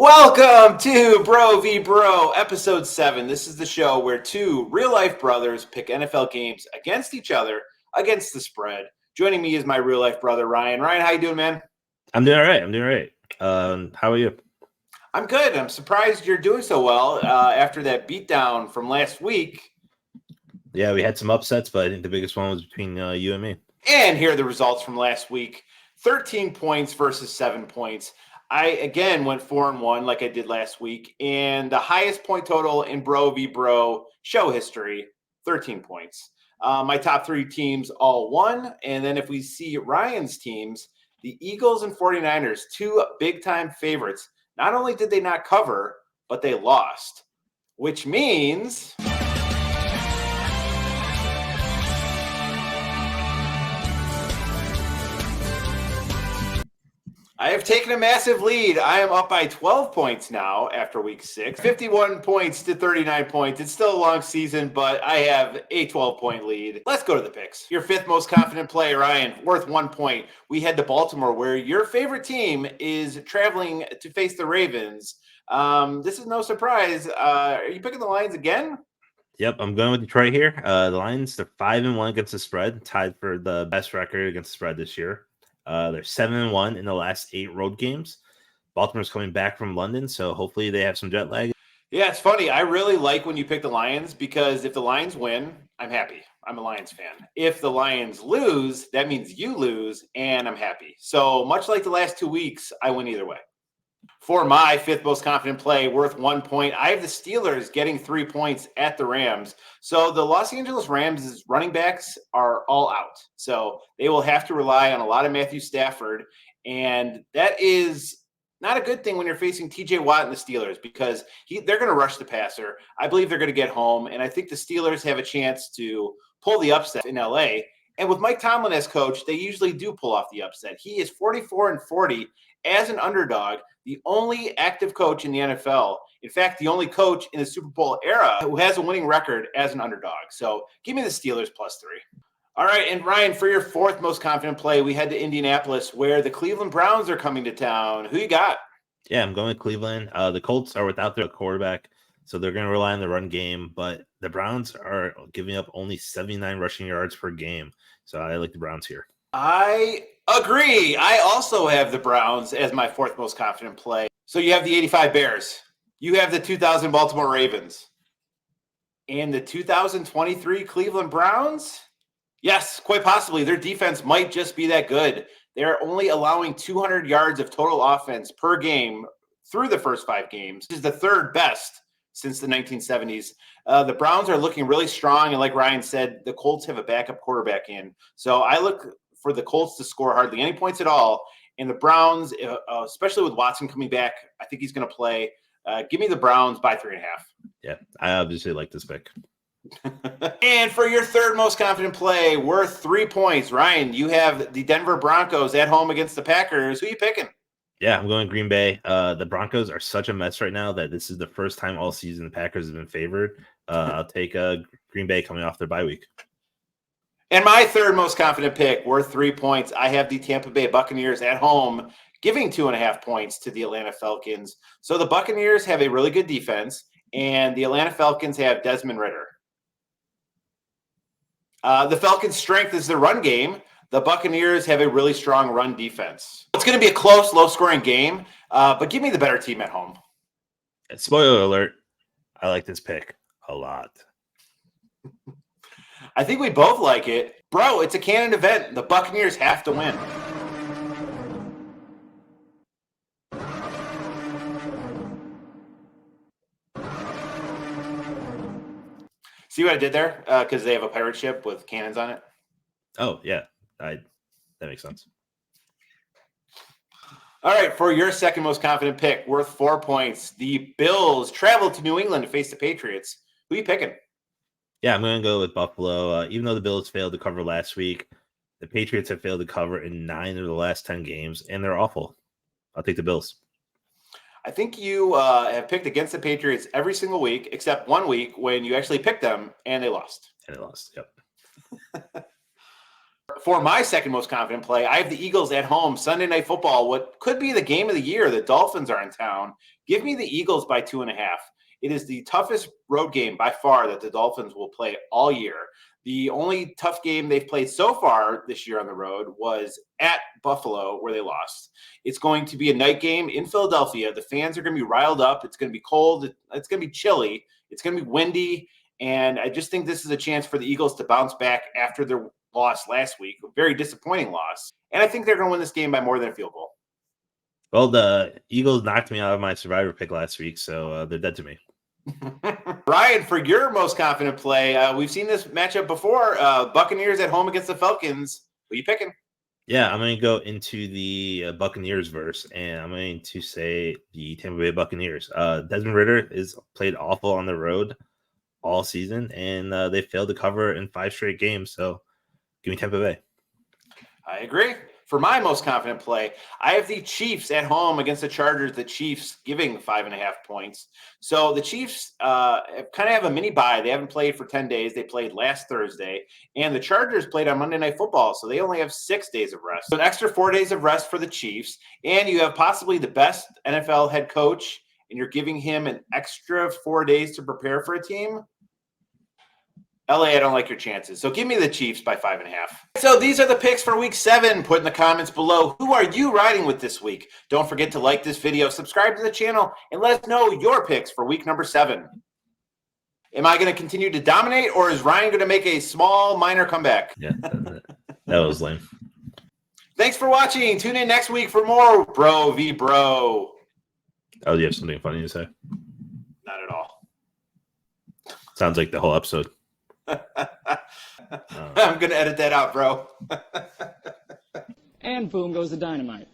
Welcome to Bro v Bro, episode 7. This is the show where two real-life brothers pick NFL games against each other, against the spread. Joining me is my real-life brother, Ryan. Ryan, how you doing, man? I'm doing all right. How are you? I'm good. I'm surprised you're doing so well after that beatdown from last week. Yeah, we had some upsets, but I think the biggest one was between you and me. And here are the results from last week. 13 points versus 7 points. I, again, went 4-1 like I did last week. And the highest point total in Bro v Bro show history, 13 points. My top three teams all won. And then if we see Ryan's teams, the Eagles and 49ers, two big-time favorites. Not only did they not cover, but they lost, which means I have taken a massive lead. I am up by 12 points now after week 6. 51 points to 39 points. It's still a long season, but I have a 12-point lead. Let's go to the picks. Your fifth most confident play, Ryan, worth 1 point. We head to Baltimore, where your favorite team is traveling to face the Ravens. This is no surprise. Are you picking the Lions again? Yep, I'm going with Detroit here. The Lions, they're 5-1 against the spread, tied for the best record against the spread this year. They're 7-1 in the last 8 road games. Baltimore's coming back from London, so hopefully they have some jet lag. Yeah, it's funny. I really like when you pick the Lions because if the Lions win, I'm happy. I'm a Lions fan. If the Lions lose, that means you lose, and I'm happy. So much like the last 2 weeks, I win either way. For my fifth most confident play, worth 1 point, I have the Steelers getting 3 points at the Rams. So the Los Angeles Rams' running backs are all out. So they will have to rely on a lot of Matthew Stafford. And that is not a good thing when you're facing TJ Watt and the Steelers because they're going to rush the passer. I believe they're going to get home. And I think the Steelers have a chance to pull the upset in LA. And with Mike Tomlin as coach, they usually do pull off the upset. He is 44-40 as an underdog, the only active coach in the NFL. In fact, the only coach in the Super Bowl era who has a winning record as an underdog. So give me the Steelers +3. All right, and Ryan, for your fourth most confident play, we head to Indianapolis where the Cleveland Browns are coming to town. Who you got? Yeah, I'm going with Cleveland. The Colts are without their quarterback, so they're going to rely on the run game, but the Browns are giving up only 79 rushing yards per game. So I like the Browns here. I agree. I also have the Browns as my fourth most confident play. So you have the 85 Bears. You have the 2000 Baltimore Ravens. And the 2023 Cleveland Browns? Yes, quite possibly. Their defense might just be that good. They're only allowing 200 yards of total offense per game through the first 5 games, which is the third best since the 1970s. The Browns are looking really strong. And like Ryan said, the Colts have a backup quarterback in. So I look for the Colts to score hardly any points at all. And the Browns, especially with Watson coming back, I think he's going to play. Give me the Browns by 3.5. Yeah, I obviously like this pick. And for your third most confident play, worth 3 points, Ryan, you have the Denver Broncos at home against the Packers. Who are you picking? Yeah, I'm going Green Bay. The Broncos are such a mess right now that this is the first time all season the Packers have been favored. I'll take Green Bay coming off their bye week. And my third most confident pick, worth 3 points, I have the Tampa Bay Buccaneers at home, giving 2.5 points to the Atlanta Falcons. So the Buccaneers have a really good defense, and the Atlanta Falcons have Desmond Ridder. The Falcons' strength is the run game. The Buccaneers have a really strong run defense. It's going to be a close, low-scoring game, but give me the better team at home. Spoiler alert, I like this pick a lot. I think we both like it. Bro, it's a canon event. The Buccaneers have to win. See what I did there? Because they have a pirate ship with cannons on it. Oh, yeah. That makes sense. All right, for your second most confident pick, worth 4 points, the Bills travel to New England to face the Patriots. Who are you picking? Yeah, I'm going to go with Buffalo. Even though the Bills failed to cover last week, the Patriots have failed to cover in 9 of the last 10 games, and they're awful. I'll take the Bills. I think you have picked against the Patriots every single week, except 1 week when you actually picked them, and they lost. Yep. for my second most confident play, I have the Eagles at home, Sunday Night Football. What could be the game of the year? The Dolphins are in town. Give me the Eagles by 2.5. It is the toughest road game by far that the Dolphins will play all year. The only tough game they've played so far this year on the road was at Buffalo, where they lost. It's going to be a night game in Philadelphia. The fans are going to be riled up. It's going to be cold. It's going to be chilly. It's going to be windy. And I just think this is a chance for the Eagles to bounce back after their loss last week, a very disappointing loss. And I think they're going to win this game by more than a field goal. Well, the Eagles knocked me out of my survivor pick last week, so they're dead to me. Ryan, for your most confident play, we've seen this matchup before. Buccaneers at home against the Falcons. Who are you picking? Yeah, I'm going to go into the Buccaneers verse, and I'm going to say the Tampa Bay Buccaneers. Desmond Ridder is played awful on the road all season, and they failed to cover in 5 straight games. So give me Tampa Bay. I agree. For my most confident play, I have the Chiefs at home against the Chargers. The Chiefs giving 5.5 points. So the Chiefs kind of have a mini bye. They haven't played for 10 days. They played last Thursday. And the Chargers played on Monday Night Football, so they only have 6 days of rest. So an extra 4 days of rest for the Chiefs. And you have possibly the best NFL head coach, and you're giving him an extra 4 days to prepare for a team. LA, I don't like your chances. So give me the Chiefs by 5.5. So these are the picks for week 7. Put in the comments below, who are you riding with this week? Don't forget to like this video, subscribe to the channel, and let us know your picks for week number 7. Am I going to continue to dominate, or is Ryan going to make a small, minor comeback? Yeah, that was lame. Thanks for watching. Tune in next week for more Bro v Bro. Oh, do you have something funny to say? Not at all. Sounds like the whole episode. I'm going to edit that out, bro. And boom goes the dynamite.